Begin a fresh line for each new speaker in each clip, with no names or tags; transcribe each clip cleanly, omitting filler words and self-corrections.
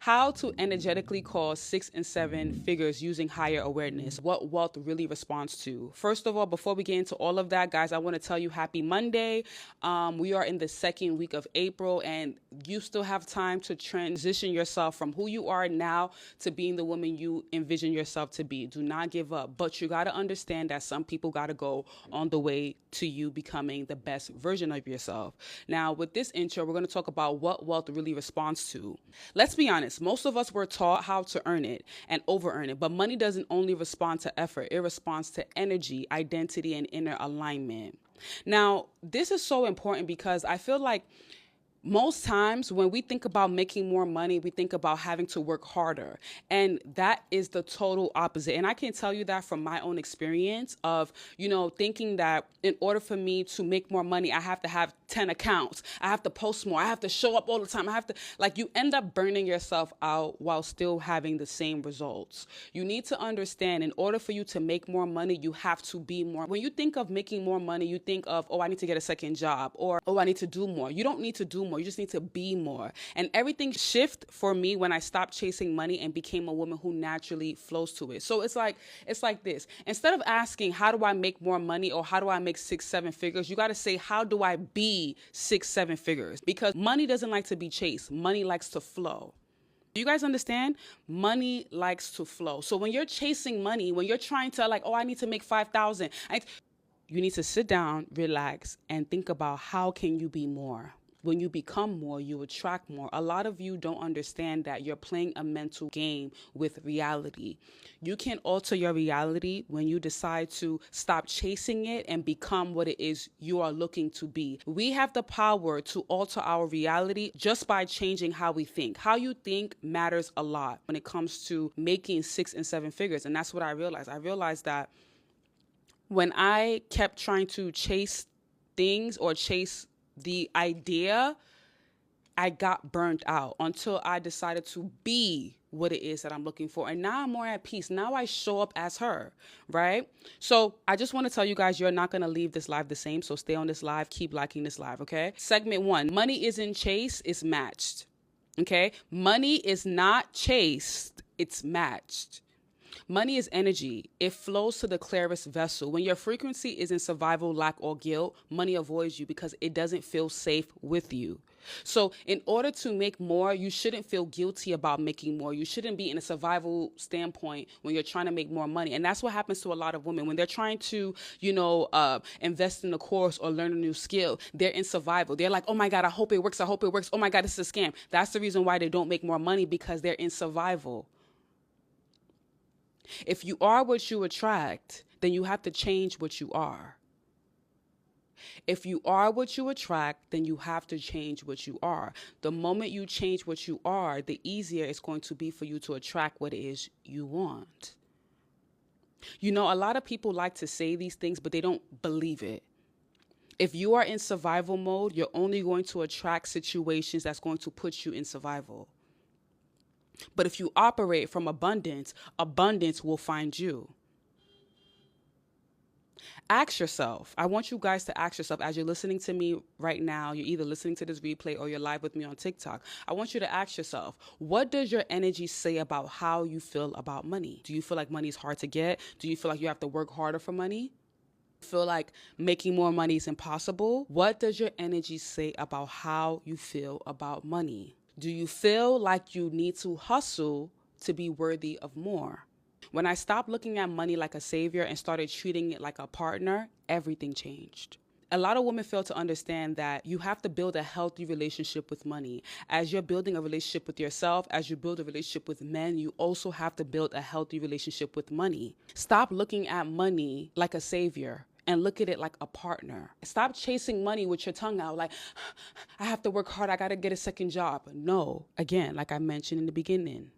How to energetically cause 6 and 7 figures using higher awareness. What wealth really responds to. First of all, before we get into all of that, guys, I want to tell you happy Monday. We are in the second week of April, and you still have time to transition yourself from who you are now to being the woman you envision yourself to be. Do not give up. But you got to understand that some people got to go on the way to you becoming the best version of yourself. Now, with this intro, we're going to talk about what wealth really responds to. Let's be honest. Most of us were taught how to earn it and over earn it, but money doesn't only respond to effort. It responds to energy, identity, and inner alignment. Now, this is so important because I feel like most times when we think about making more money, we think about having to work harder. And that is the total opposite. And I can tell you that from my own experience of, thinking that in order for me to make more money, I have to have 10 accounts. I have to post more. I have to show up all the time. You end up burning yourself out while still having the same results. You need to understand in order for you to make more money, you have to be more. When you think of making more money, you think of, I need to get a second job, or, I need to do more. You don't need to do more. You just need to be more. And everything shifted for me when I stopped chasing money and became a woman who naturally flows to it. So it's like this. Instead of asking, how do I make more money, or how do I make 6-7 figures? You got to say, how do I be 6-7 figures? Because money doesn't like to be chased. Money likes to flow. Do you guys understand? Money likes to flow. So when you're chasing money, when you're trying to I need to make 5,000, you need to sit down, relax, and think about how can you be more. When you become more, you attract more. A lot of you don't understand that you're playing a mental game with reality. You can alter your reality when you decide to stop chasing it and become what it is you are looking to be. We have the power to alter our reality just by changing how we think. How you think matters a lot when it comes to making 6 and 7 figures. And that's what I realized. I realized that when I kept trying to chase things or chase the idea, I got burnt out until I decided to be what it is that I'm looking for. And now I'm more at peace. Now I show up as her, right? So I just want to tell you guys, you're not going to leave this live the same. So stay on this live. Keep liking this live, okay? Segment 1, money isn't chased, it's matched, okay? Money is not chased, it's matched. Money is energy. It flows to the clearest vessel. When your frequency is in survival, lack, or guilt, money avoids you because it doesn't feel safe with you. So in order to make more, you shouldn't feel guilty about making more. You shouldn't be in a survival standpoint when you're trying to make more money. And that's what happens to a lot of women. When they're trying to, invest in a course or learn a new skill, they're in survival. They're like, oh my God, I hope it works. I hope it works. Oh my God, this is a scam. That's the reason why they don't make more money, because they're in survival. If you are what you attract, then you have to change what you are. If you are what you attract, then you have to change what you are. The moment you change what you are, the easier it's going to be for you to attract what it is you want. A lot of people like to say these things, but they don't believe it. If you are in survival mode, you're only going to attract situations that's going to put you in survival. But if you operate from abundance, abundance will find you. Ask yourself. I want you guys to ask yourself as you're listening to me right now. You're either listening to this replay or you're live with me on TikTok. I want you to ask yourself, what does your energy say about how you feel about money? Do you feel like money is hard to get? Do you feel like you have to work harder for money? Feel like making more money is impossible? What does your energy say about how you feel about money? Do you feel like you need to hustle to be worthy of more? When I stopped looking at money like a savior and started treating it like a partner, everything changed. A lot of women fail to understand that you have to build a healthy relationship with money. As you're building a relationship with yourself, as you build a relationship with men, you also have to build a healthy relationship with money. Stop looking at money like a savior and look at it like a partner. Stop chasing money with your tongue out like, I have to work hard, I gotta get a second job. No, again, like I mentioned in the beginning,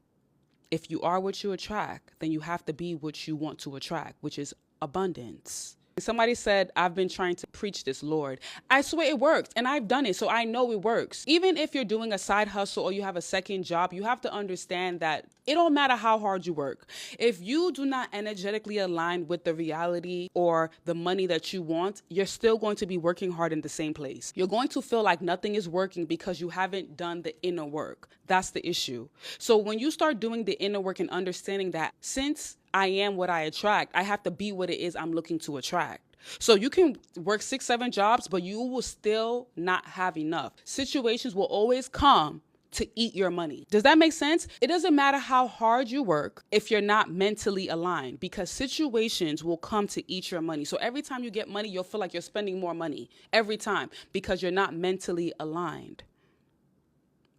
if you are what you attract, then you have to be what you want to attract, which is abundance. Somebody said, I've been trying to preach this, Lord. I swear it works, and I've done it, so I know it works. Even if you're doing a side hustle or you have a second job, you have to understand that it don't matter how hard you work. If you do not energetically align with the reality or the money that you want, you're still going to be working hard in the same place. You're going to feel like nothing is working because you haven't done the inner work. That's the issue. So when you start doing the inner work and understanding that since I am what I attract, I have to be what it is I'm looking to attract. So you can work 6, 7 jobs, but you will still not have enough. Situations will always come to eat your money. Does that make sense? It doesn't matter how hard you work if you're not mentally aligned, because situations will come to eat your money. So every time you get money, you'll feel like you're spending more money every time because you're not mentally aligned.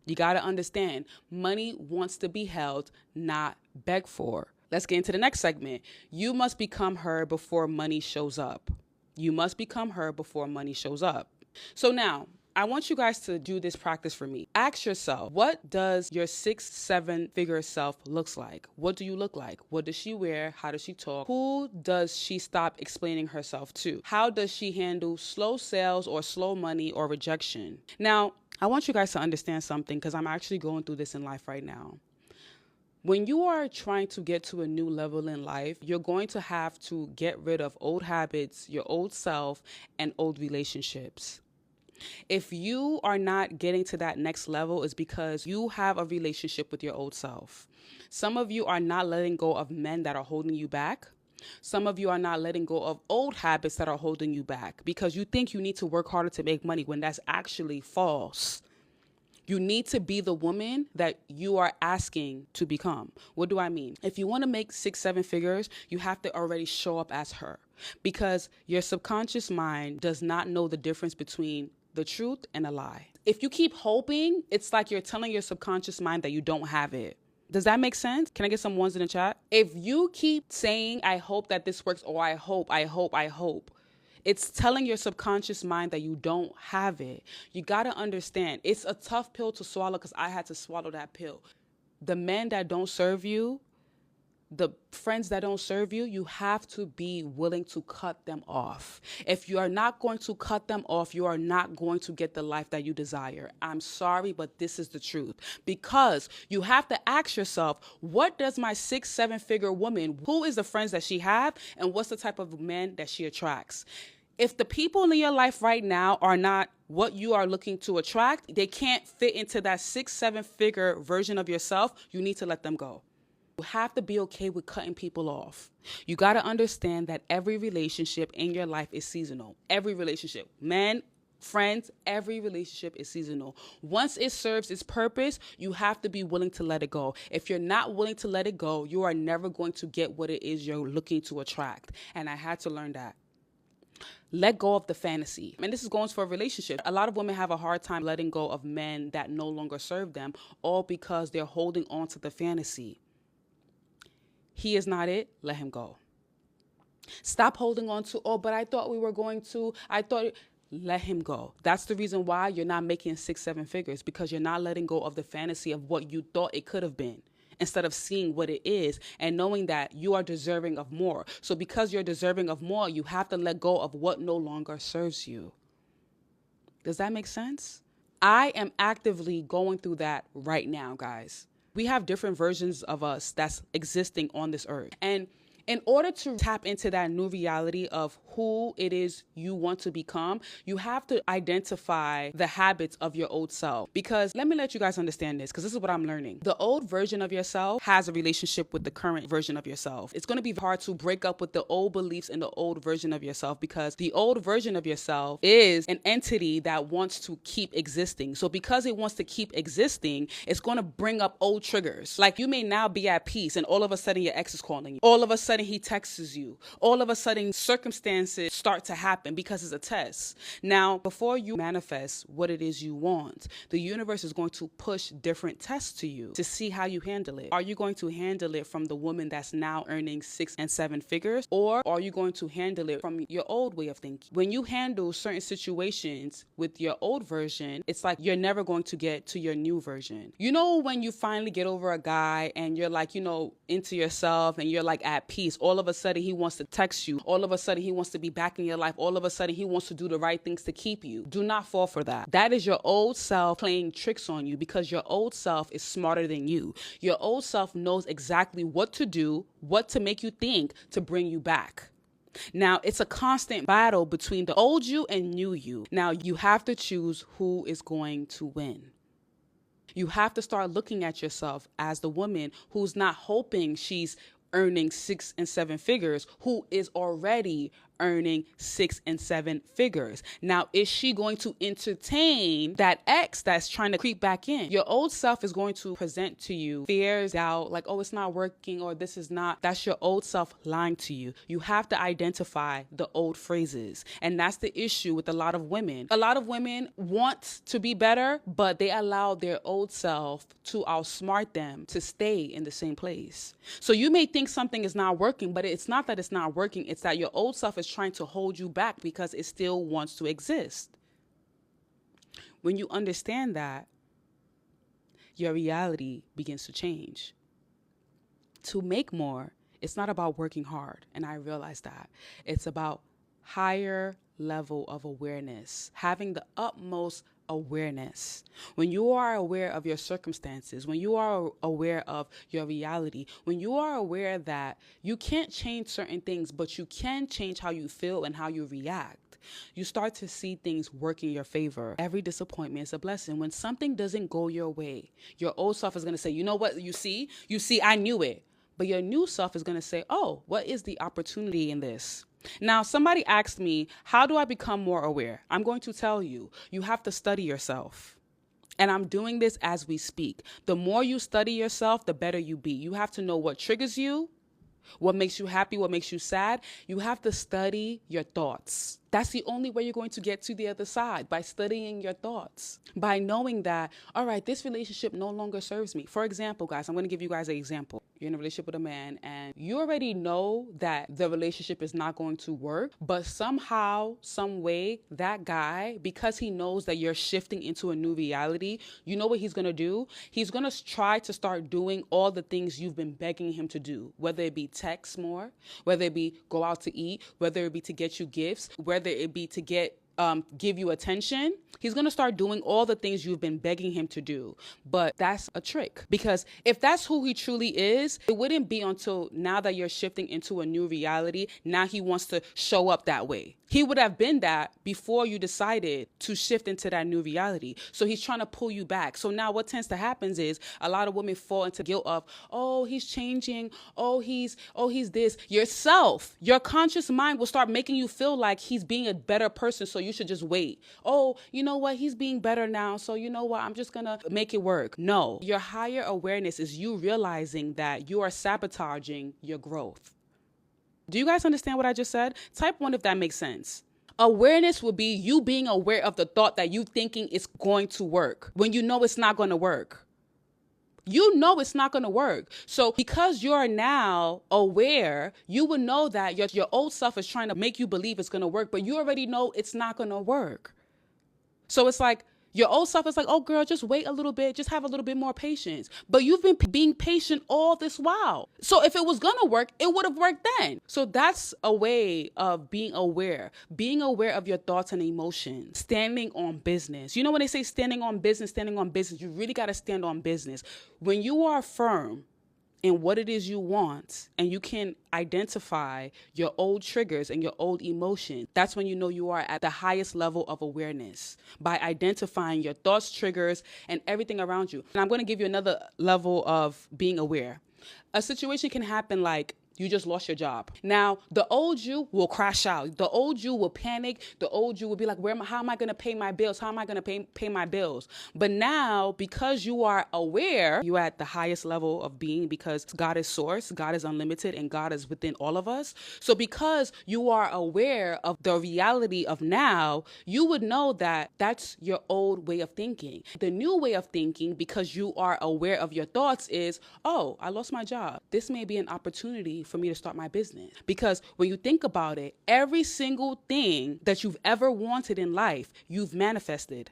You got to understand, money wants to be held, not begged for. Let's get into the next segment. You must become her before money shows up. You must become her before money shows up. So now, I want you guys to do this practice for me. Ask yourself, what does your 6, 7 figure self looks like? What do you look like? What does she wear? How does she talk? Who does she stop explaining herself to? How does she handle slow sales or slow money or rejection? Now, I want you guys to understand something because I'm actually going through this in life right now. When you are trying to get to a new level in life, you're going to have to get rid of old habits, your old self, and old relationships. If you are not getting to that next level, it's because you have a relationship with your old self. Some of you are not letting go of men that are holding you back. Some of you are not letting go of old habits that are holding you back because you think you need to work harder to make money when that's actually false. You need to be the woman that you are asking to become. What do I mean? If you want to make 6, 7 figures, you have to already show up as her because your subconscious mind does not know the difference between the truth and a lie. If you keep hoping, it's like you're telling your subconscious mind that you don't have it. Does that make sense? Can I get some ones in the chat? If you keep saying, I hope that this works, or I hope, it's telling your subconscious mind that you don't have it. You got to understand, it's a tough pill to swallow because I had to swallow that pill. The men that don't serve you, the friends that don't serve you, you have to be willing to cut them off. If you are not going to cut them off, you are not going to get the life that you desire. I'm sorry, but this is the truth. Because you have to ask yourself, what does my 6, 7 figure woman, who is the friends that she have, and what's the type of men that she attracts? If the people in your life right now are not what you are looking to attract, they can't fit into that 6, 7 figure version of yourself, you need to let them go. You have to be okay with cutting people off. You got to understand that every relationship in your life is seasonal. Every relationship, men, friends, every relationship is seasonal. Once it serves its purpose, you have to be willing to let it go. If you're not willing to let it go, you are never going to get what it is you're looking to attract. And I had to learn that. Let go of the fantasy. And this is going for a relationship. A lot of women have a hard time letting go of men that no longer serve them, all because they're holding on to the fantasy. He is not it. Let him go. Stop holding on to, but I thought we were going to, let him go. That's the reason why you're not making 6, 7 figures, because you're not letting go of the fantasy of what you thought it could have been, instead of seeing what it is and knowing that you are deserving of more. So because you're deserving of more, you have to let go of what no longer serves you. Does that make sense? I am actively going through that right now, guys. We have different versions of us that's existing on this earth. And in order to tap into that new reality of who it is you want to become, you have to identify the habits of your old self. Because let me let you guys understand this, because this is what I'm learning. The old version of yourself has a relationship with the current version of yourself. It's going to be hard to break up with the old beliefs and the old version of yourself, because the old version of yourself is an entity that wants to keep existing. So because it wants to keep existing, it's going to bring up old triggers. Like you may now be at peace and all of a sudden your ex is calling you. All of a sudden he texts you. All of a sudden circumstances start to happen because it's a test. Now, before you manifest what it is you want, the universe is going to push different tests to you to see how you handle it. Are you going to handle it from the woman that's now earning 6 and 7 figures, or are you going to handle it from your old way of thinking? When you handle certain situations with your old version, it's like you're never going to get to your new version. You know, when you finally get over a guy and you're like, into yourself and you're like at peace, peace. All of a sudden, he wants to text you. All of a sudden, he wants to be back in your life. All of a sudden, he wants to do the right things to keep you. Do not fall for that. That is your old self playing tricks on you, because your old self is smarter than you. Your old self knows exactly what to do, what to make you think to bring you back. Now, it's a constant battle between the old you and new you. Now, you have to choose who is going to win. You have to start looking at yourself as the woman who's not hoping she's earning 6 and 7 figures, who is already earning 6 and 7 figures. Now, is she going to entertain that ex that's trying to creep back in? Your old self is going to present to you fears, doubt, like, oh, it's not working, or this is not. That's your old self lying to you. You have to identify the old phrases. And that's the issue with a lot of women. A lot of women want to be better, but they allow their old self to outsmart them to stay in the same place. So you may think something is not working, but it's not that it's not working. It's that your old self is trying to hold you back because it still wants to exist. When you understand that, your reality begins to change. To make more, it's not about working hard, and I realize that. It's about higher level of awareness, having the utmost awareness. When you are aware of your circumstances, when you are aware of your reality, when you are aware that you can't change certain things, but you can change how you feel and how you react, you start to see things work in your favor. Every disappointment is a blessing. When something doesn't go your way, your old self is going to say, you know what, you see, I knew it. But your new self is going to say, oh, what is the opportunity in this? Now, somebody asked me, how do I become more aware? I'm going to tell you, you have to study yourself. And I'm doing this as we speak. The more you study yourself, the better you be. You have to know what triggers you, what makes you happy, what makes you sad. You have to study your thoughts. That's the only way you're going to get to the other side, by studying your thoughts, by knowing that, all right, this relationship no longer serves me. For example, guys, I'm going to give you guys an example. You're in a relationship with a man and you already know that the relationship is not going to work, but somehow, some way, that guy, because he knows that you're shifting into a new reality, you know what he's going to do? He's going to try to start doing all the things you've been begging him to do, whether it be text more, whether it be go out to eat, whether it be to get you gifts, whether it be to give you attention. He's going to start doing all the things you've been begging him to do. But that's a trick, because if that's who he truly is, it wouldn't be until now that you're shifting into a new reality. Now he wants to show up that way. He would have been that before you decided to shift into that new reality. So he's trying to pull you back. So now what tends to happen is a lot of women fall into guilt of, oh, he's changing. Oh, he's this. Yourself, your conscious mind will start making you feel like he's being a better person. So you should just wait. Oh, you know what? He's being better now. So you know what? I'm just going to make it work. No, your higher awareness is you realizing that you are sabotaging your growth. Do you guys understand what I just said? Type 1 if that makes sense. Awareness would be you being aware of the thought that you thinking is going to work when you know it's not going to work. You know it's not going to work. So because you're now aware, you would know that your old self is trying to make you believe it's going to work, but you already know it's not going to work. So it's like, your old self is like, oh, girl, just wait a little bit. Just have a little bit more patience. But you've been being patient all this while. So if it was going to work, it would have worked then. So that's a way of being aware of your thoughts and emotions, standing on business. You know when they say standing on business, you really got to stand on business. When you are firm in what it is you want, and you can identify your old triggers and your old emotion, that's when you know you are at the highest level of awareness, by identifying your thoughts, triggers, and everything around you. And I'm going to give you another level of being aware. A situation can happen like you just lost your job. Now, the old you will crash out. The old you will panic. The old you will be like, how am I going to pay my bills? How am I going to pay my bills? But now, because you are aware, you're at the highest level of being, because God is source, God is unlimited, and God is within all of us. So because you are aware of the reality of now, you would know that that's your old way of thinking. The new way of thinking, because you are aware of your thoughts, is, oh, I lost my job. This may be an opportunity for me to start my business. Because when you think about it, every single thing that you've ever wanted in life, you've manifested.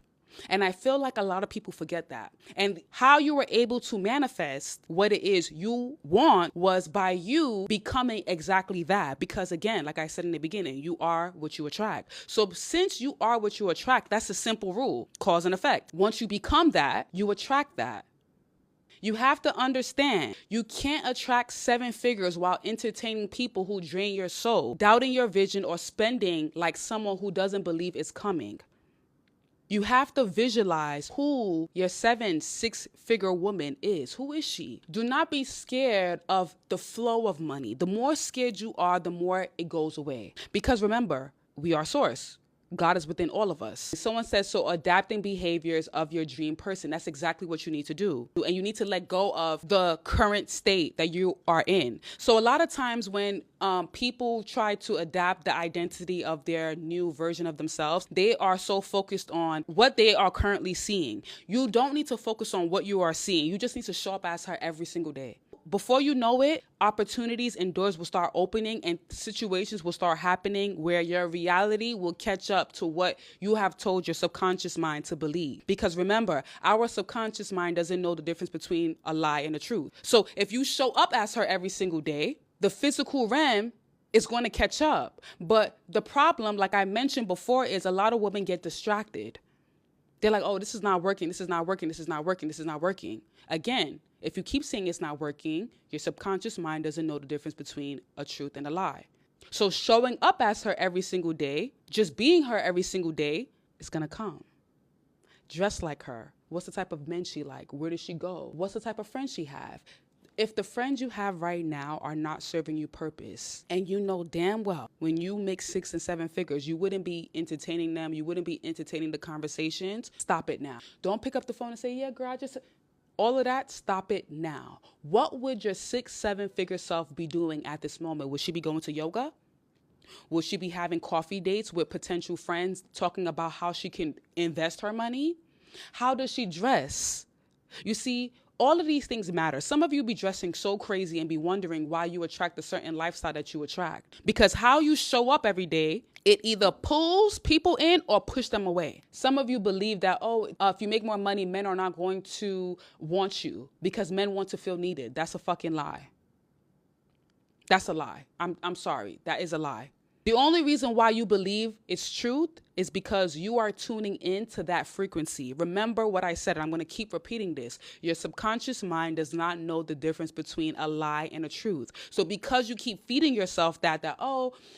And I feel like a lot of people forget that. And how you were able to manifest what it is you want was by you becoming exactly that. Because again, like I said in the beginning, you are what you attract. So since you are what you attract, that's a simple rule, cause and effect. Once you become that, you attract that. You have to understand, you can't attract 7 figures while entertaining people who drain your soul, doubting your vision, or spending like someone who doesn't believe it's coming. You have to visualize who your 6-figure woman is. Who is she? Do not be scared of the flow of money. The more scared you are, the more it goes away. Because remember, we are source. God is within all of us. Someone says, so adapting behaviors of your dream person. That's exactly what you need to do. And you need to let go of the current state that you are in. So a lot of times when people try to adapt the identity of their new version of themselves, they are so focused on what they are currently seeing. You don't need to focus on what you are seeing. You just need to show up as her every single day. Before you know it, opportunities and doors will start opening and situations will start happening where your reality will catch up to what you have told your subconscious mind to believe. Because remember, our subconscious mind doesn't know the difference between a lie and the truth. So if you show up as her every single day, the physical realm is going to catch up. But the problem, like I mentioned before, is a lot of women get distracted. They're like, oh, this is not working. This is not working. This is not working. This is not working. Again, if you keep saying it's not working, your subconscious mind doesn't know the difference between a truth and a lie. So showing up as her every single day, just being her every single day, is going to come. Dress like her. What's the type of men she like? Where does she go? What's the type of friends she have? If the friends you have right now are not serving you purpose, and you know damn well when you make 6 and 7 figures, you wouldn't be entertaining them, you wouldn't be entertaining the conversations, stop it now. Don't pick up the phone and say, yeah, girl, I just... All of that, stop it now. What would your 6-7 figure self be doing at this moment? Would she be going to yoga? Will she be having coffee dates with potential friends talking about how she can invest her money? How does she dress? You see, all of these things matter. Some of you be dressing so crazy and be wondering why you attract a certain lifestyle that you attract. Because how you show up every day, it either pulls people in or push them away. Some of you believe that, if you make more money, men are not going to want you because men want to feel needed. That's a fucking lie. That's a lie. I'm sorry. That is a lie. The only reason why you believe it's truth is because you are tuning into that frequency. Remember what I said, and I'm going to keep repeating this. Your subconscious mind does not know the difference between a lie and a truth. So because you keep feeding yourself that,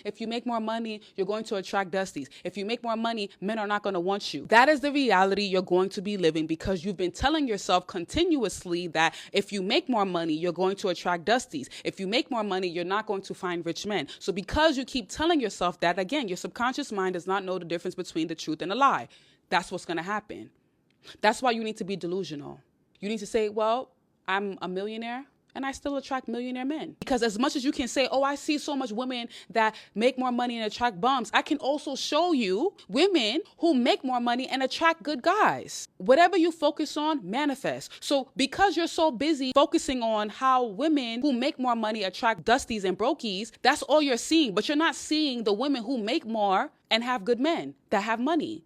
if you make more money, you're going to attract dusties. If you make more money, men are not going to want you. That is the reality you're going to be living because you've been telling yourself continuously that if you make more money, you're going to attract dusties. If you make more money, you're not going to find rich men. So because you keep telling yourself that, again, your subconscious mind does not know the difference between the truth and a lie. That's what's going to happen. That's why you need to be delusional. You need to say, well, I'm a millionaire and I still attract millionaire men. Because as much as you can say, I see so much women that make more money and attract bums, I can also show you women who make more money and attract good guys. Whatever you focus on, manifest. So because you're so busy focusing on how women who make more money attract dusties and brokies, that's all you're seeing. But you're not seeing the women who make more and have good men that have money.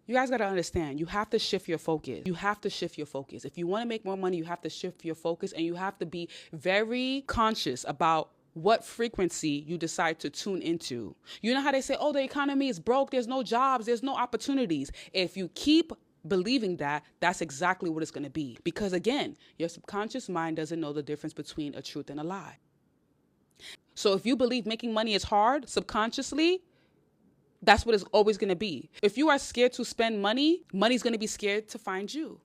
You guys got to understand, you have to shift your focus. You have to shift your focus. If you want to make more money, you have to shift your focus and you have to be very conscious about what frequency you decide to tune into. You know how they say, the economy is broke, there's no jobs, there's no opportunities. If you keep believing that, that's exactly what it's going to be. Because again, your subconscious mind doesn't know the difference between a truth and a lie. So if you believe making money is hard subconsciously, that's what it's always going to be. If you are scared to spend money, money's going to be scared to find you.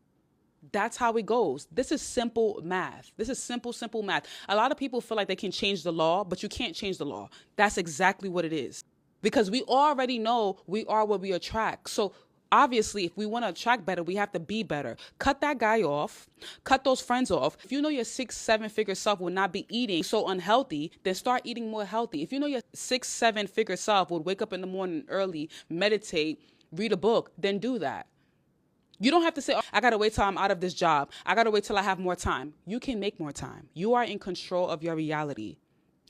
That's how it goes. This is simple math. This is simple math. A lot of people feel like they can change the law, but you can't change the law. That's exactly what it is. Because we already know we are what we attract. So obviously, if we want to attract better, we have to be better. Cut that guy off. Cut those friends off. If you know your 6-7 figure self will not be eating so unhealthy, then start eating more healthy. If you know your 6-7 figure self would wake up in the morning early, meditate, read a book, then do that. You don't have to say, I got to wait till I'm out of this job. I got to wait till I have more time. You can make more time. You are in control of your reality.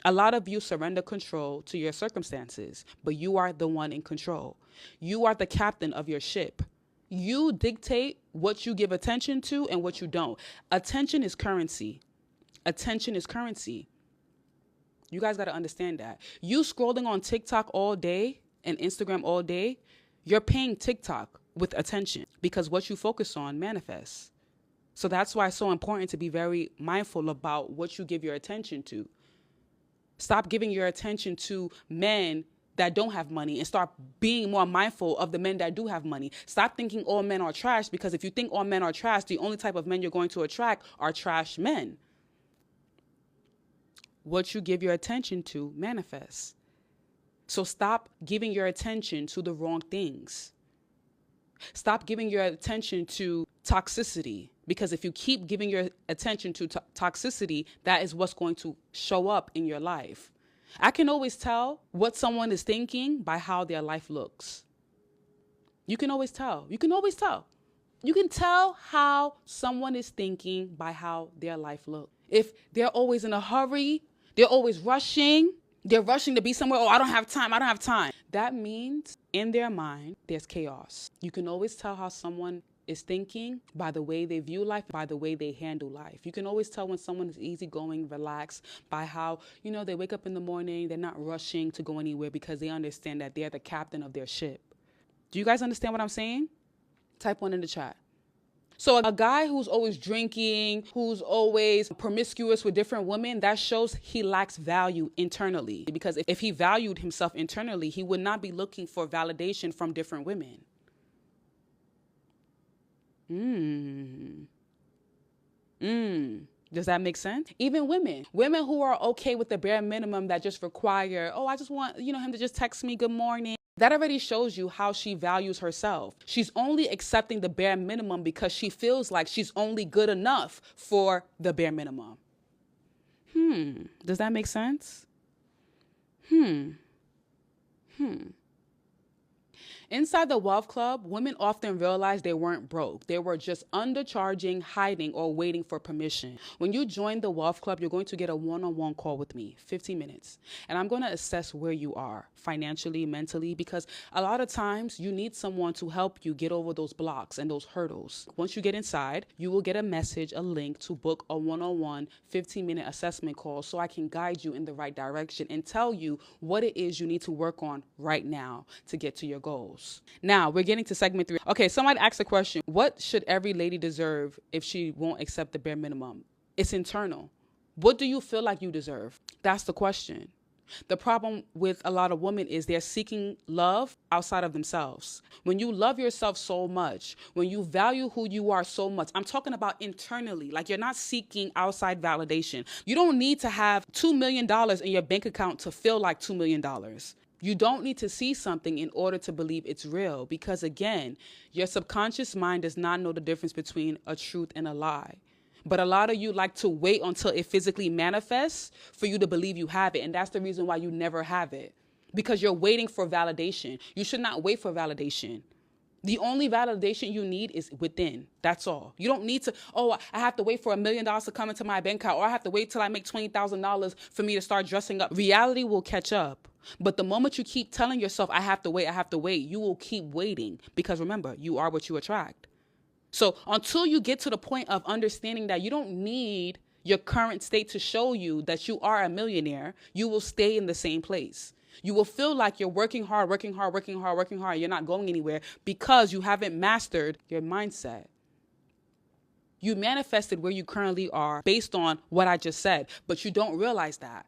A lot of you surrender control to your circumstances, but you are the one in control. You are the captain of your ship. You dictate what you give attention to and what you don't. Attention is currency. Attention is currency. You guys got to understand that. You scrolling on TikTok all day and Instagram all day, you're paying TikTok with attention because what you focus on manifests. So that's why it's so important to be very mindful about what you give your attention to. Stop giving your attention to men that don't have money and start being more mindful of the men that do have money. Stop thinking all men are trash, because if you think all men are trash, the only type of men you're going to attract are trash men. What you give your attention to manifests. So stop giving your attention to the wrong things. Stop giving your attention to toxicity, because if you keep giving your attention to toxicity, that is what's going to show up in your life. I can always tell what someone is thinking by how their life looks. You can always tell. You can always tell. You can tell how someone is thinking by how their life looks. If they're always in a hurry, they're always rushing, they're rushing to be somewhere. Oh, I don't have time. I don't have time. That means in their mind, there's chaos. You can always tell how someone is thinking by the way they view life, by the way they handle life. You can always tell when someone is easygoing, relaxed, by how, they wake up in the morning, they're not rushing to go anywhere because they understand that they're the captain of their ship. Do you guys understand what I'm saying? Type 1 in the chat. So a guy who's always drinking, who's always promiscuous with different women, that shows he lacks value internally. Because if he valued himself internally, he would not be looking for validation from different women. Does that make sense? Even women who are okay with the bare minimum that just require, I just want, him to just text me good morning. That already shows you how she values herself. She's only accepting the bare minimum because she feels like she's only good enough for the bare minimum. Does that make sense? Inside the Wealth Club, women often realized they weren't broke. They were just undercharging, hiding, or waiting for permission. When you join the Wealth Club, you're going to get a one-on-one call with me, 15 minutes. And I'm going to assess where you are financially, mentally, because a lot of times you need someone to help you get over those blocks and those hurdles. Once you get inside, you will get a message, a link to book a one-on-one 15-minute assessment call so I can guide you in the right direction and tell you what it is you need to work on right now to get to your goals. Now, we're getting to segment 3. Okay, somebody asked a question. What should every lady deserve if she won't accept the bare minimum? It's internal. What do you feel like you deserve? That's the question. The problem with a lot of women is they're seeking love outside of themselves. When you love yourself so much, when you value who you are so much, I'm talking about internally, like you're not seeking outside validation. You don't need to have $2 million in your bank account to feel like $2 million. You don't need to see something in order to believe it's real, because again, your subconscious mind does not know the difference between a truth and a lie. But a lot of you like to wait until it physically manifests for you to believe you have it. And that's the reason why you never have it, because you're waiting for validation. You should not wait for validation. The only validation you need is within. That's all. You don't need to, I have to wait for $1 million to come into my bank account, or I have to wait till I make $20,000 for me to start dressing up. Reality will catch up. But the moment you keep telling yourself, I have to wait, you will keep waiting, because remember, you are what you attract. So until you get to the point of understanding that you don't need your current state to show you that you are a millionaire, you will stay in the same place. You will feel like you're working hard. You're not going anywhere because you haven't mastered your mindset. You manifested where you currently are based on what I just said, but you don't realize that.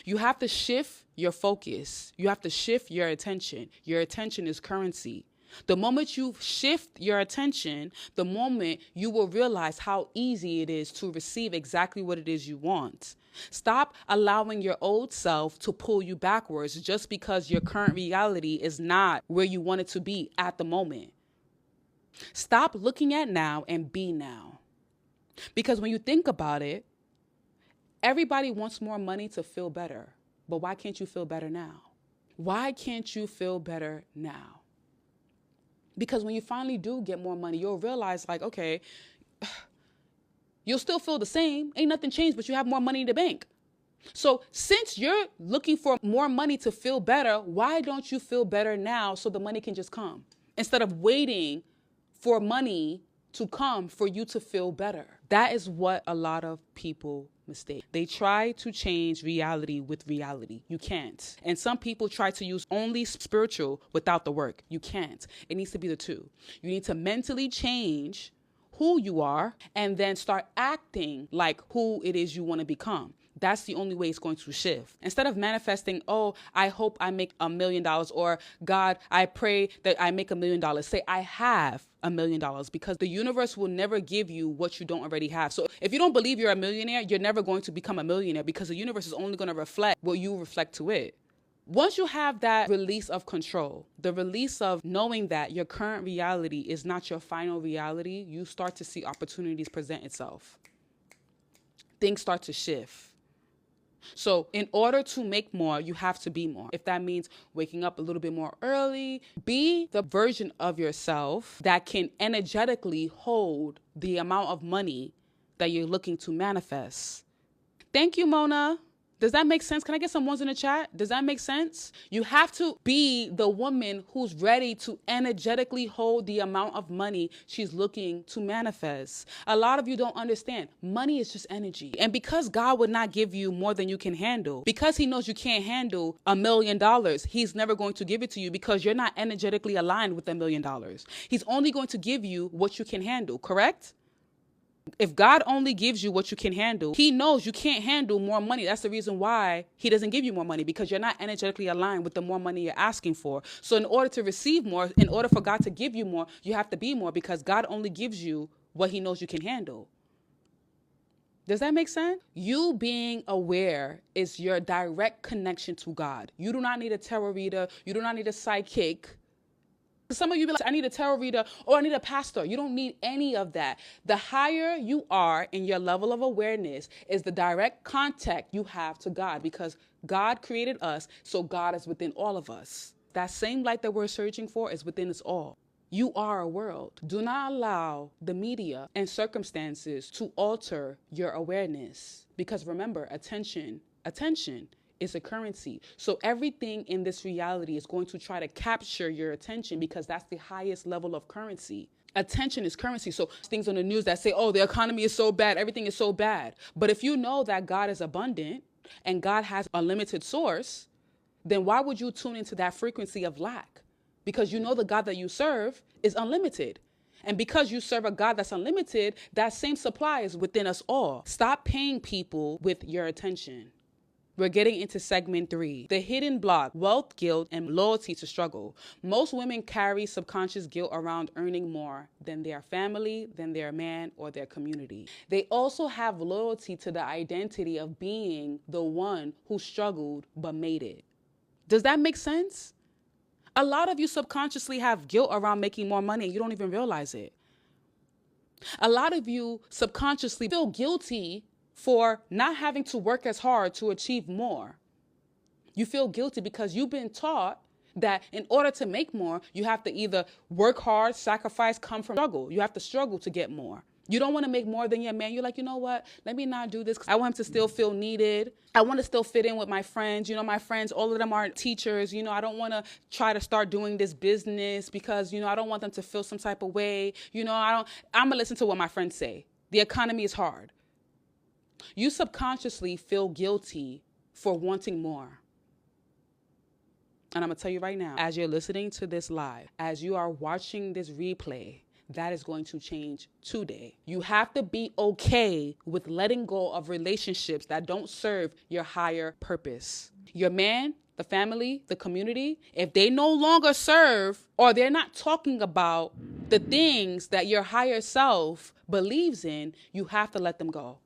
You have to shift your focus. You have to shift your attention. Your attention is currency. The moment you shift your attention, the moment you will realize how easy it is to receive exactly what it is you want. Stop allowing your old self to pull you backwards just because your current reality is not where you want it to be at the moment. Stop looking at now and be now. Because when you think about it, everybody wants more money to feel better. But why can't you feel better now? Why can't you feel better now? Because when you finally do get more money, you'll realize like, okay, you'll still feel the same. Ain't nothing changed, but you have more money in the bank. So since you're looking for more money to feel better, why don't you feel better now so the money can just come? instead of waiting for money to come for you to feel better. That is what a lot of people mistake. They try to change reality with reality. You can't. And some people try to use only spiritual without the work. You can't. It needs to be the two. You need to mentally change who you are and then start acting like who it is you want to become. That's the only way it's going to shift. Instead of manifesting, oh, I hope I make $1 million, or God, I pray that I make $1 million. Say, I have $1 million, because the universe will never give you what you don't already have. So if you don't believe you're a millionaire, you're never going to become a millionaire, because the universe is only going to reflect what you reflect to it. Once you have that release of control, the release of knowing that your current reality is not your final reality, you start to see opportunities present itself. Things start to shift. So in order to make more, you have to be more. If that means waking up a little bit more early, be the version of yourself that can energetically hold the amount of money that you're looking to manifest. Thank you, Mona. Does that make sense? Can I get some ones in the chat? Does that make sense? You have to be the woman who's ready to energetically hold the amount of money she's looking to manifest. A lot of you don't understand. Money is just energy. And because God would not give you more than you can handle, because he knows you can't handle $1 million, he's never going to give it to you because you're not energetically aligned with $1 million. He's only going to give you what you can handle, correct? If God only gives you what you can handle, he knows you can't handle more money. That's the reason why he doesn't give you more money, because you're not energetically aligned with the more money you're asking for. So in order to receive more, in order for God to give you more, you have to be more, because God only gives you what he knows you can handle. Does that make sense? You being aware is your direct connection to God. You do not need a tarot reader. You do not need a psychic. Some of you be like, I need a tarot reader or I need a pastor. You don't need any of that. The higher you are in your level of awareness is the direct contact you have to God, because God created us, so God is within all of us. That same light that we're searching for is within us all. You are a world. Do not allow the media and circumstances to alter your awareness, because remember, attention is a currency. So everything in this reality is going to try to capture your attention, because that's the highest level of currency. Attention is currency. So things on the news that say, oh, the economy is so bad, everything is so bad. But if you know that God is abundant and God has a limited source, then why would you tune into that frequency of lack? Because you know the God that you serve is unlimited. And because you serve a God that's unlimited, that same supply is within us all. Stop paying people with your attention. We're getting into segment 3, the hidden block, wealth, guilt, and loyalty to struggle. Most women carry subconscious guilt around earning more than their family, than their man, or their community. They also have loyalty to the identity of being the one who struggled but made it. Does that make sense? A lot of you subconsciously have guilt around making more money and you don't even realize it. A lot of you subconsciously feel guilty for not having to work as hard to achieve more. You feel guilty because you've been taught that in order to make more, you have to either work hard, sacrifice, come from struggle. You have to struggle to get more. You don't want to make more than your man. You're like, you know what? Let me not do this. I want him to still feel needed. I want to still fit in with my friends. You know, my friends, all of them are teachers. You know, I don't want to try to start doing this business because, you know, I don't want them to feel some type of way. You know, I'm going to listen to what my friends say. The economy is hard. You subconsciously feel guilty for wanting more. And I'm going to tell you right now, as you're listening to this live, as you are watching this replay, that is going to change today. You have to be okay with letting go of relationships that don't serve your higher purpose. Your man, the family, the community, if they no longer serve, or they're not talking about the things that your higher self believes in, you have to let them go.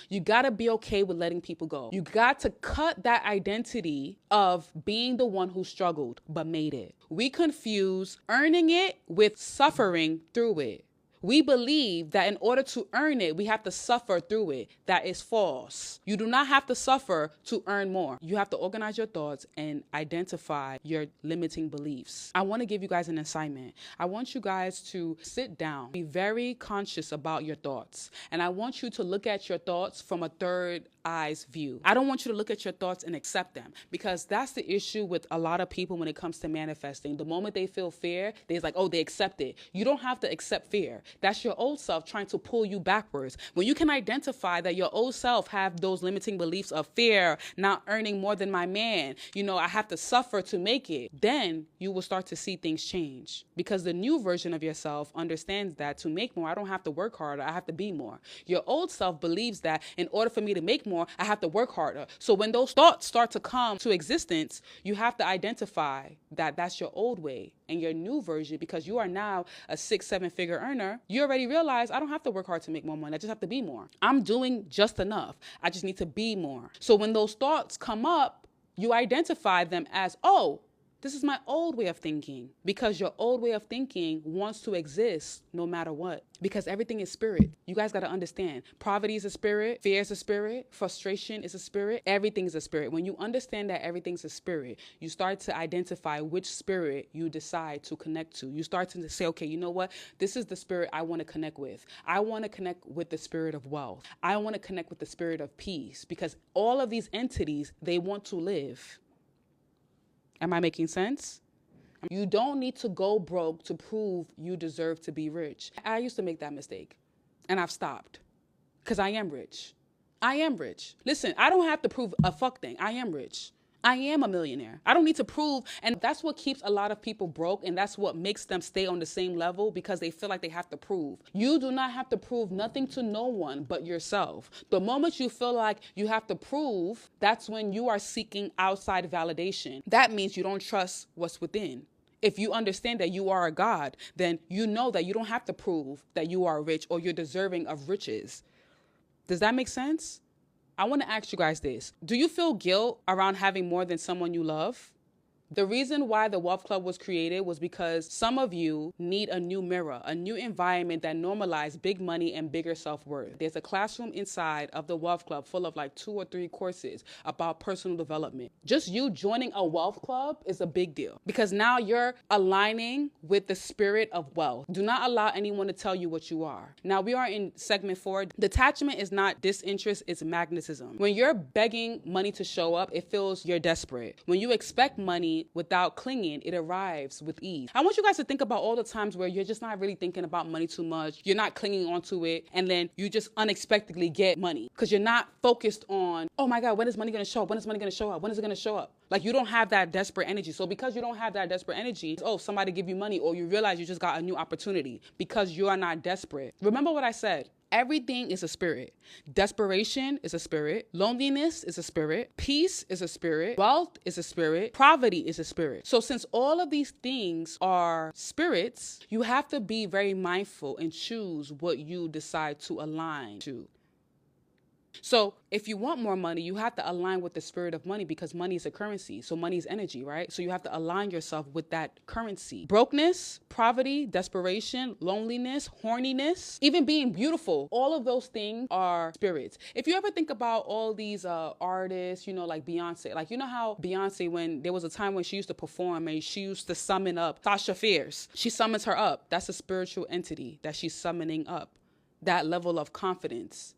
You got to be okay with letting people go. You got to cut that identity of being the one who struggled but made it. We confuse earning it with suffering through it. We believe that in order to earn it, we have to suffer through it. That is false. You do not have to suffer to earn more. You have to organize your thoughts and identify your limiting beliefs. I want to give you guys an assignment. I want you guys to sit down, be very conscious about your thoughts. And I want you to look at your thoughts from a third eye's view. I don't want you to look at your thoughts and accept them, because that's the issue with a lot of people when it comes to manifesting. The moment they feel fear, they're like, oh, they accept it. You don't have to accept fear. That's your old self trying to pull you backwards. When you can identify that your old self have those limiting beliefs of fear, not earning more than my man, I have to suffer to make it, then you will start to see things change, because the new version of yourself understands that to make more, I don't have to work harder. I have to be more. Your old self believes that in order for me to make more, I have to work harder. So when those thoughts start to come to existence, you have to identify that that's your old way, and your new version, because you are now a 6-7 figure earner, you already realize I don't have to work hard to make more money. I just have to be more. I'm doing just enough. I just need to be more. So when those thoughts come up, you identify them as, oh, this is my old way of thinking, because your old way of thinking wants to exist no matter what, because everything is spirit. You guys got to understand, poverty is a spirit, fear is a spirit, frustration is a spirit, everything is a spirit. When you understand that everything's a spirit, you start to identify which spirit you decide to connect to. You start to say, okay, you know what? This is the spirit I want to connect with. I want to connect with the spirit of wealth. I want to connect with the spirit of peace, because all of these entities, they want to live. Am I making sense? You don't need to go broke to prove you deserve to be rich. I used to make that mistake, and I've stopped, because I am rich. I am rich. Listen, I don't have to prove a fuck thing. I am rich. I am a millionaire. I don't need to prove. And that's what keeps a lot of people broke. And that's what makes them stay on the same level, because they feel like they have to prove. You do not have to prove nothing to no one but yourself. The moment you feel like you have to prove, that's when you are seeking outside validation. That means you don't trust what's within. If you understand that you are a God, then you know that you don't have to prove that you are rich or you're deserving of riches. Does that make sense? I want to ask you guys this. Do you feel guilt around having more than someone you love? The reason why the Wealth Club was created was because some of you need a new mirror, a new environment that normalizes big money and bigger self-worth. There's a classroom inside of the Wealth Club full of like 2 or 3 courses about personal development. Just you joining a Wealth Club is a big deal, because now you're aligning with the spirit of wealth. Do not allow anyone to tell you what you are. Now we are in segment 4. Detachment is not disinterest, it's magnetism. When you're begging money to show up, it feels you're desperate. When you expect money without clinging, it arrives with ease. I want you guys to think about all the times where you're just not really thinking about money too much. You're not clinging onto it. And then you just unexpectedly get money because you're not focused on, oh my God, when is money going to show up? When is money going to show up? When is it going to show up? Like, you don't have that desperate energy. So because you don't have that desperate energy, oh, somebody give you money, or you realize you just got a new opportunity because you are not desperate. Remember what I said. Everything is a spirit. Desperation is a spirit. Loneliness is a spirit. Peace is a spirit. Wealth is a spirit. Poverty is a spirit. So since all of these things are spirits, you have to be very mindful and choose what you decide to align to. So if you want more money, you have to align with the spirit of money, because money is a currency. So money is energy, right? So you have to align yourself with that currency. Brokenness, poverty, desperation, loneliness, horniness, even being beautiful, all of those things are spirits. If you ever think about all these artists, like Beyonce, like, you know how Beyonce, when there was a time when she used to perform and she used to summon up Sasha Fierce, she summons her up. That's a spiritual entity that she's summoning up, that level of confidence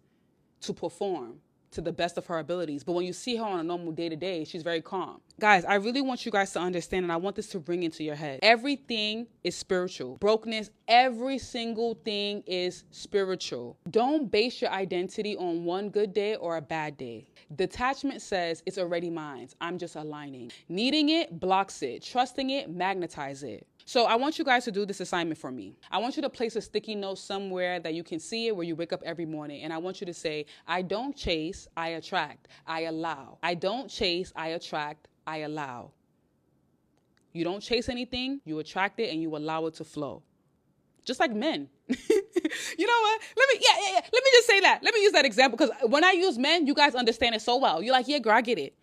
to perform to the best of her abilities. But when you see her on a normal day-to-day, she's very calm. Guys, I really want you guys to understand, and I want this to bring into your head. Everything is spiritual. Brokenness, every single thing is spiritual. Don't base your identity on one good day or a bad day. Detachment says it's already mine. I'm just aligning. Needing it blocks it. Trusting it magnetizes it. So I want you guys to do this assignment for me. I want you to place a sticky note somewhere that you can see it where you wake up every morning. And I want you to say, I don't chase, I attract, I allow. I don't chase, I attract, I allow. You don't chase anything, you attract it and you allow it to flow. Just like men. You know what? Let me just say that. Let me use that example, because when I use men, you guys understand it so well. You're like, yeah, girl, I get it.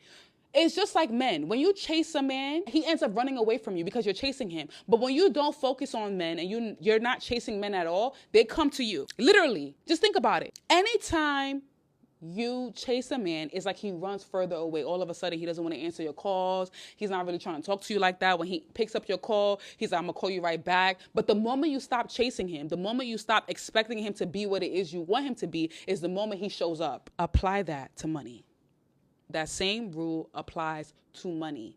It's just like men. When you chase a man, he ends up running away from you because you're chasing him. But when you don't focus on men and you're not chasing men at all, they come to you. Literally. Just think about it. Anytime you chase a man, it's like he runs further away. All of a sudden, he doesn't want to answer your calls. He's not really trying to talk to you like that. When he picks up your call, he's like, I'm going to call you right back. But the moment you stop chasing him, the moment you stop expecting him to be what it is you want him to be, is the moment he shows up. Apply that to money. That same rule applies to money.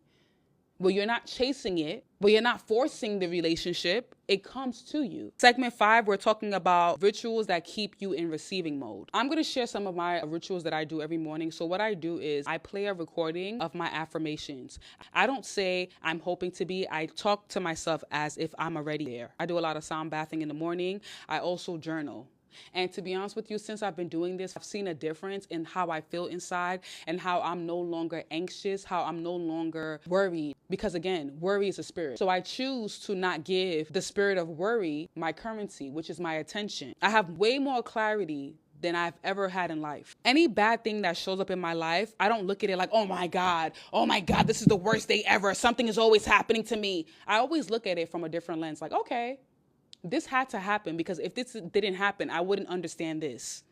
Well, you're not chasing it, but you're not forcing the relationship. It comes to you. Segment 5, we're talking about rituals that keep you in receiving mode. I'm going to share some of my rituals that I do every morning. So what I do is I play a recording of my affirmations. I don't say I'm hoping to be. I talk to myself as if I'm already there. I do a lot of sound bathing in the morning. I also journal. And to be honest with you, since I've been doing this, I've seen a difference in how I feel inside and how I'm no longer anxious, how I'm no longer worried. Because again, worry is a spirit. So I choose to not give the spirit of worry my currency, which is my attention. I have way more clarity than I've ever had in life. Any bad thing that shows up in my life, I don't look at it like, oh my God, this is the worst day ever. Something is always happening to me. I always look at it from a different lens, like, okay, this had to happen because if this didn't happen, I wouldn't understand this.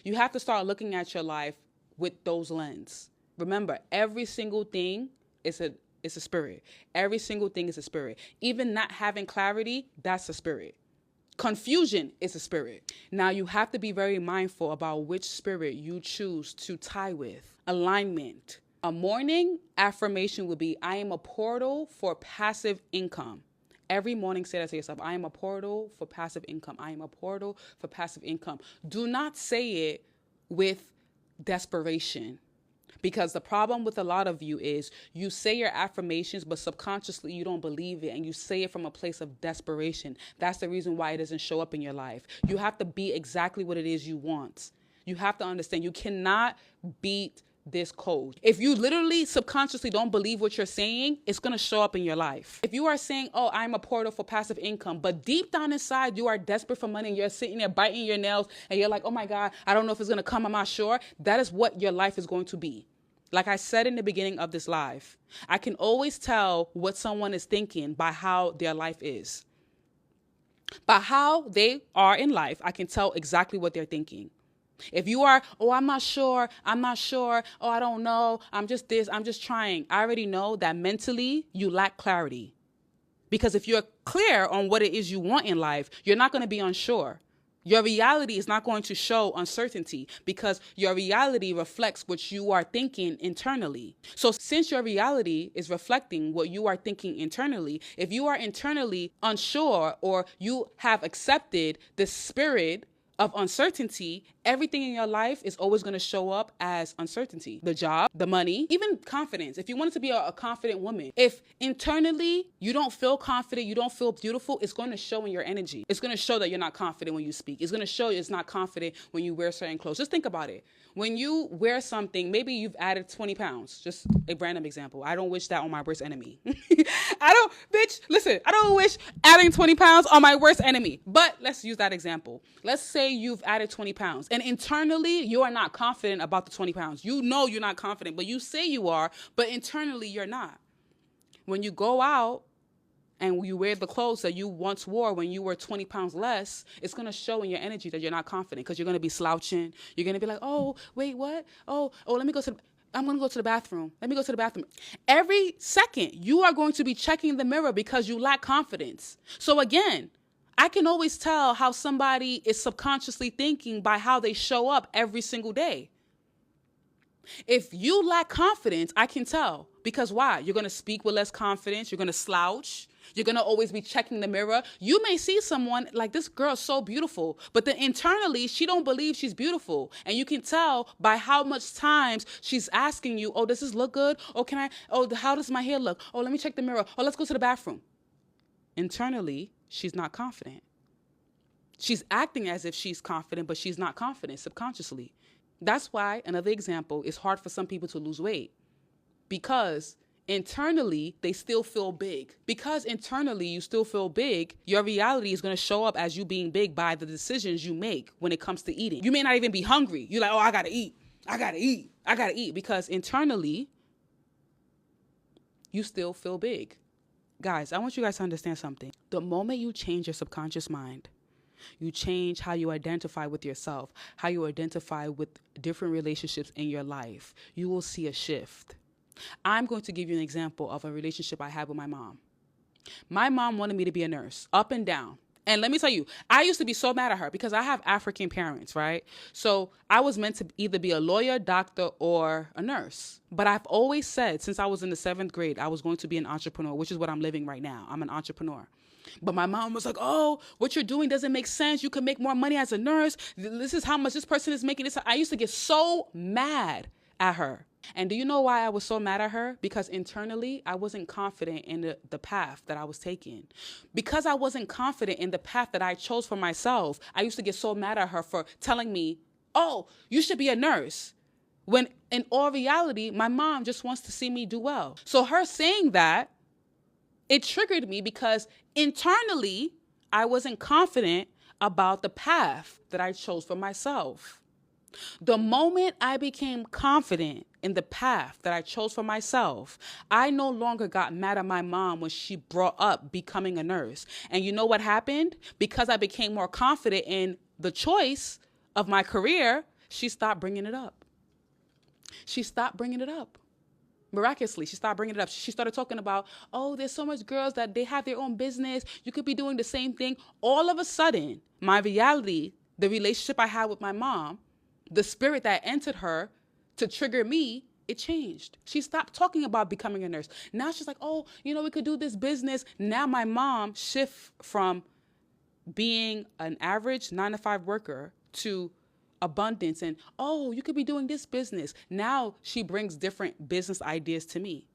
You have to start looking at your life with those lenses. Remember, every single thing is a spirit. Every single thing is a spirit. Even not having clarity, that's a spirit. Confusion is a spirit. Now you have to be very mindful about which spirit you choose to tie with. Alignment. A morning affirmation would be, I am a portal for passive income. Every morning, say that to yourself. I am a portal for passive income. I am a portal for passive income. Do not say it with desperation. Because the problem with a lot of you is you say your affirmations, but subconsciously you don't believe it. And you say it from a place of desperation. That's the reason why it doesn't show up in your life. You have to be exactly what it is you want. You have to understand you cannot beat this code. If you literally subconsciously don't believe what you're saying, it's going to show up in your life. If you are saying, oh, I'm a portal for passive income, but deep down inside, you are desperate for money and you're sitting there biting your nails and you're like, oh my God, I don't know if it's going to come. I'm not sure. That is what your life is going to be. Like I said in the beginning of this live, I can always tell what someone is thinking by how their life is. By how they are in life, I can tell exactly what they're thinking. If you are, oh, I'm not sure, oh, I don't know, I'm just this, I'm just trying. I already know that mentally you lack clarity. Because if you're clear on what it is you want in life, you're not going to be unsure. Your reality is not going to show uncertainty because your reality reflects what you are thinking internally. So since your reality is reflecting what you are thinking internally, if you are internally unsure or you have accepted the spirit of uncertainty, everything in your life is always going to show up as uncertainty. The job, the money, even confidence. If you wanted to be a confident woman, if internally you don't feel confident, you don't feel beautiful, it's going to show in your energy. It's going to show that you're not confident when you speak. It's going to show it's not confident when you wear certain clothes. Just think about it. When you wear something, maybe you've added 20 pounds. Just a random example. I don't wish that on my worst enemy. I don't wish adding 20 pounds on my worst enemy. But let's use that example. Let's say you've added 20 pounds and internally you are not confident about the 20 pounds. You know you're not confident, but you say you are, but internally you're not. When you go out and you wear the clothes that you once wore when you were 20 pounds less, it's going to show in your energy that you're not confident because you're going to be slouching. You're going to be like, oh, wait, what? I'm going to go to the bathroom. Let me go to the bathroom. Every second, you are going to be checking the mirror because you lack confidence. So again, I can always tell how somebody is subconsciously thinking by how they show up every single day. If you lack confidence, I can tell. Because why? You're going to speak with less confidence. You're going to slouch. You're going to always be checking the mirror. You may see someone like, this girl's so beautiful, but then internally she don't believe she's beautiful. And you can tell by how much times she's asking you, oh, does this look good? Oh, how does my hair look? Oh, let me check the mirror. Oh, let's go to the bathroom. Internally, she's not confident. She's acting as if she's confident, but she's not confident subconsciously. That's why, another example, it's hard for some people to lose weight because internally they still feel big. Because internally you still feel big, your reality is going to show up as you being big by the decisions you make when it comes to eating. You may not even be hungry. You're like, oh, I got to eat. I got to eat because internally, you still feel big. Guys, I want you guys to understand something. The moment you change your subconscious mind, you change how you identify with yourself, how you identify with different relationships in your life, you will see a shift. I'm going to give you an example of a relationship I had with my mom. My mom wanted me to be a nurse, up and down. And let me tell you, I used to be so mad at her because I have African parents, right? So I was meant to either be a lawyer, doctor, or a nurse. But I've always said since I was in the 7th grade, I was going to be an entrepreneur, which is what I'm living right now. I'm an entrepreneur. But my mom was like, oh, what you're doing doesn't make sense. You can make more money as a nurse. This is how much this person is making. I used to get so mad at her. And do you know why I was so mad at her? Because internally, I wasn't confident in the path that I was taking. Because I wasn't confident in the path that I chose for myself, I used to get so mad at her for telling me, oh, you should be a nurse. When in all reality, my mom just wants to see me do well. So her saying that, it triggered me because internally, I wasn't confident about the path that I chose for myself. The moment I became confident in the path that I chose for myself, I no longer got mad at my mom when she brought up becoming a nurse. And you know what happened? Because I became more confident in the choice of my career, she stopped bringing it up. She stopped bringing it up. Miraculously, she started bringing it up. She started talking about, oh, there's so much girls that they have their own business. You could be doing the same thing. All of a sudden, my reality, the relationship I had with my mom, the spirit that entered her to trigger me, it changed. She stopped talking about becoming a nurse. Now she's like, oh, we could do this business. Now my mom shift from being an average 9-to-5 worker to abundance and, oh, you could be doing this business. Now she brings different business ideas to me.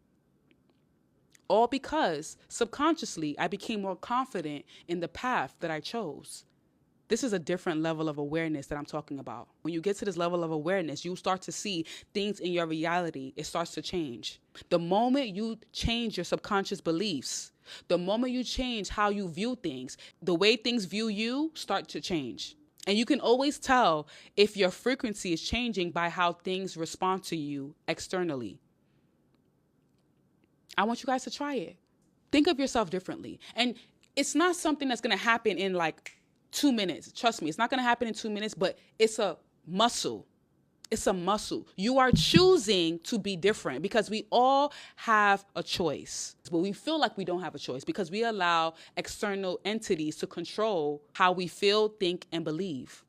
All because subconsciously I became more confident in the path that I chose. This is a different level of awareness that I'm talking about. When you get to this level of awareness, you start to see things in your reality. It starts to change. The moment you change your subconscious beliefs, the moment you change how you view things, the way things view you start to change. And you can always tell if your frequency is changing by how things respond to you externally. I want you guys to try it. Think of yourself differently. And it's not something that's going to happen in 2 minutes. Trust me, it's not going to happen in 2 minutes, but it's a muscle. It's a muscle. You are choosing to be different because we all have a choice. But we feel like we don't have a choice because we allow external entities to control how we feel, think, and believe.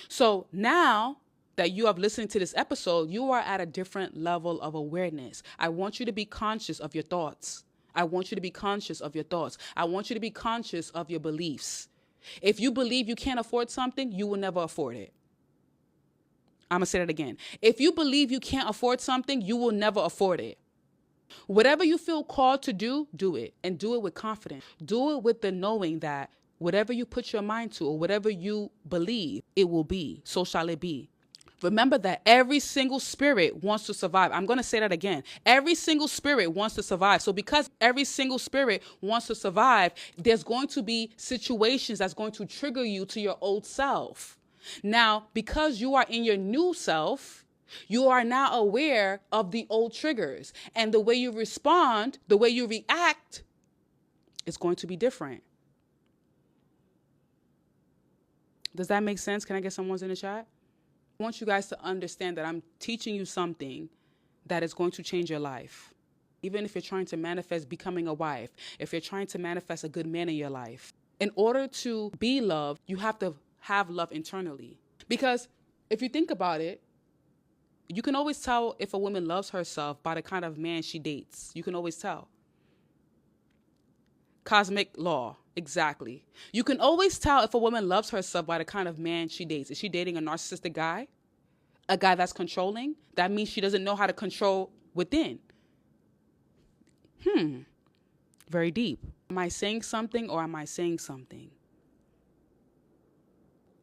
So now that you have listened to this episode, you are at a different level of awareness. I want you to be conscious of your thoughts. I want you to be conscious of your thoughts. I want you to be conscious of your beliefs. If you believe you can't afford something, you will never afford it. I'm going to say that again. If you believe you can't afford something, you will never afford it. Whatever you feel called to do, do it. And do it with confidence. Do it with the knowing that whatever you put your mind to or whatever you believe, it will be. So shall it be. Remember that every single spirit wants to survive. I'm going to say that again. Every single spirit wants to survive. So because every single spirit wants to survive, there's going to be situations that's going to trigger you to your old self. Now, because you are in your new self, you are now aware of the old triggers. And the way you respond, the way you react, is going to be different. Does that make sense? Can I get someone's in the chat? I want you guys to understand that I'm teaching you something that is going to change your life. Even if you're trying to manifest becoming a wife, if you're trying to manifest a good man in your life, in order to be loved, you have to have love internally. Because if you think about it, you can always tell if a woman loves herself by the kind of man she dates. You can always tell. Cosmic law. Exactly. You can always tell if a woman loves herself by the kind of man she dates. Is she dating a narcissistic guy? A guy that's controlling? That means she doesn't know how to control within. Very deep. Am I saying something or am I saying something?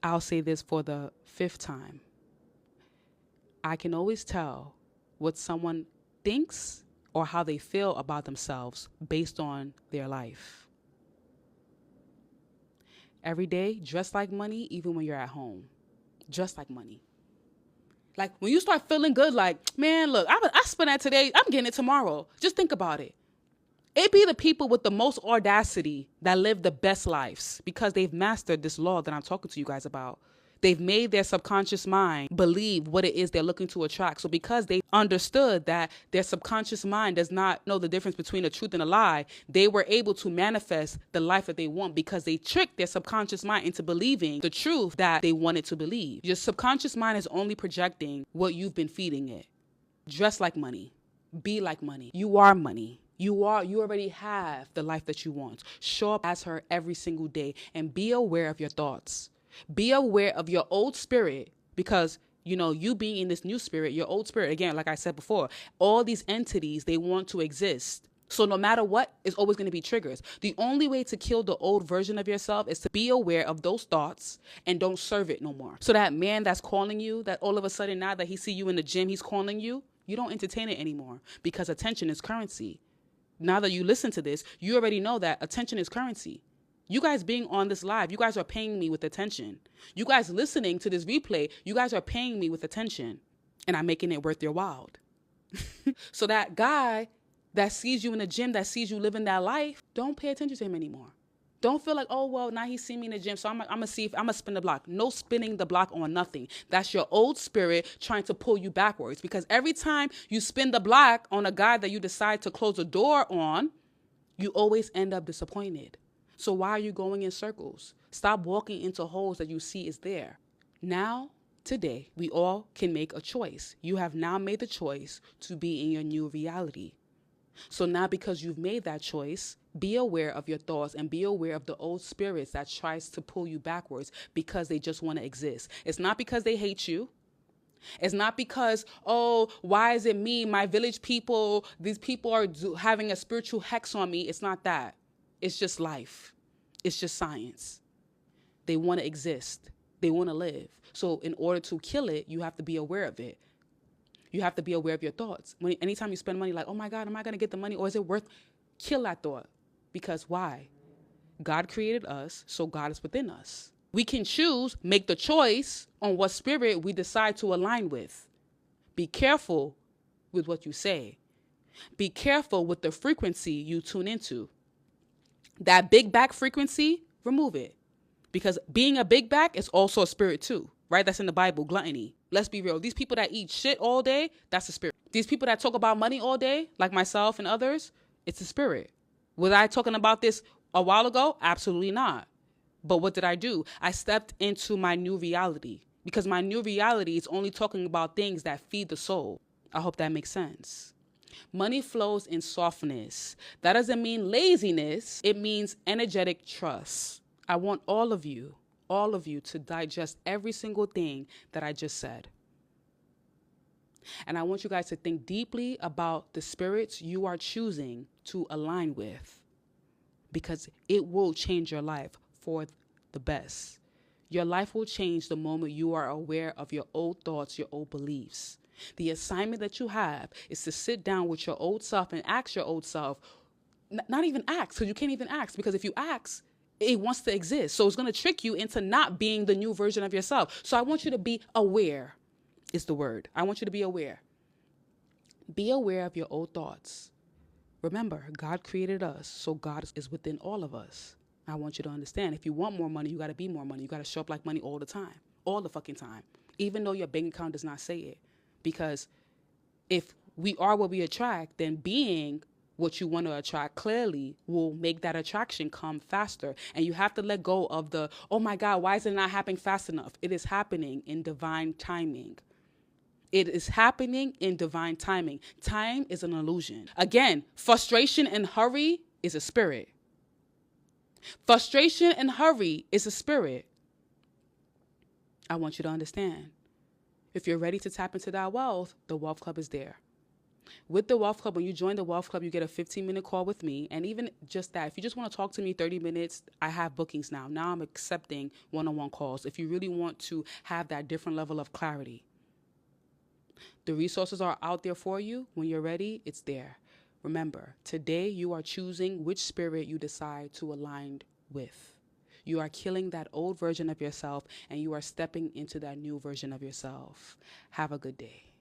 I'll say this for the 5th time. I can always tell what someone thinks or how they feel about themselves based on their life. Every day, dress like money, even when you're at home. Dress like money. Like when you start feeling good, like, man, look, I spent that today, I'm getting it tomorrow. Just think about it. It be the people with the most audacity that live the best lives because they've mastered this law that I'm talking to you guys about. They've made their subconscious mind believe what it is they're looking to attract. So because they understood that their subconscious mind does not know the difference between a truth and a lie, they were able to manifest the life that they want because they tricked their subconscious mind into believing the truth that they wanted to believe. Your subconscious mind is only projecting what you've been feeding it. Dress like money. Be like money. You are money. You already have the life that you want. Show up as her every single day and be aware of your thoughts. Be aware of your old spirit because, you being in this new spirit, your old spirit, again, like I said before, all these entities, they want to exist. So no matter what, it's always going to be triggers. The only way to kill the old version of yourself is to be aware of those thoughts and don't serve it no more. So that man that's calling you, that all of a sudden now that he see you in the gym, he's calling you, you don't entertain it anymore because attention is currency. Now that you listen to this, you already know that attention is currency. You guys being on this live, you guys are paying me with attention. You guys listening to this replay, you guys are paying me with attention. And I'm making it worth your while. So that guy that sees you in the gym, that sees you living that life, don't pay attention to him anymore. Don't feel like, oh, well, now he's seen me in the gym, so I'm going to spin the block. No spinning the block on nothing. That's your old spirit trying to pull you backwards. Because every time you spin the block on a guy that you decide to close the door on, you always end up disappointed. So why are you going in circles? Stop walking into holes that you see is there. Now, today, we all can make a choice. You have now made the choice to be in your new reality. So now because you've made that choice, be aware of your thoughts and be aware of the old spirits that tries to pull you backwards because they just want to exist. It's not because they hate you. It's not because, oh, why is it me, my village people, these people are having a spiritual hex on me. It's not that. It's just life. It's just science. They want to exist. They want to live. So in order to kill it, you have to be aware of it. You have to be aware of your thoughts. Anytime you spend money, like, oh my God, am I going to get the money? Or is it worth? Kill that thought. Because why? God created us, so God is within us. We can choose, make the choice on what spirit we decide to align with. Be careful with what you say. Be careful with the frequency you tune into. That big back frequency, remove it. Because being a big back is also a spirit too, right? That's in the Bible, gluttony. Let's be real. These people that eat shit all day, that's a spirit. These people that talk about money all day, like myself and others, it's a spirit. Was I talking about this a while ago? Absolutely not. But what did I do? I stepped into my new reality because my new reality is only talking about things that feed the soul. I hope that makes sense. Money flows in softness. That doesn't mean laziness. It means energetic trust. I want all of you to digest every single thing that I just said. And I want you guys to think deeply about the spirits you are choosing to align with, because it will change your life for the best. Your life will change the moment you are aware of your old thoughts, your old beliefs. The assignment that you have is to sit down with your old self and ask your old self, not even ask, because you can't even ask, because if you ask, it wants to exist. So it's going to trick you into not being the new version of yourself. So I want you to be aware, is the word. I want you to be aware. Be aware of your old thoughts. Remember, God created us, so God is within all of us. I want you to understand, if you want more money, you got to be more money. You got to show up like money all the time, all the fucking time, even though your bank account does not say it. Because if we are what we attract, then being what you want to attract clearly will make that attraction come faster. And you have to let go of the, oh my God, why is it not happening fast enough? It is happening in divine timing. It is happening in divine timing. Time is an illusion. Again, frustration and hurry is a spirit. Frustration and hurry is a spirit. I want you to understand. If you're ready to tap into that wealth, the Wealth Club is there. With the Wealth Club, when you join the Wealth Club, you get a 15-minute call with me. And even just that, if you just want to talk to me 30 minutes, I have bookings now. Now I'm accepting one-on-one calls if you really want to have that different level of clarity. The resources are out there for you. When you're ready, it's there. Remember, today you are choosing which spirit you decide to align with. You are killing that old version of yourself and you are stepping into that new version of yourself. Have a good day.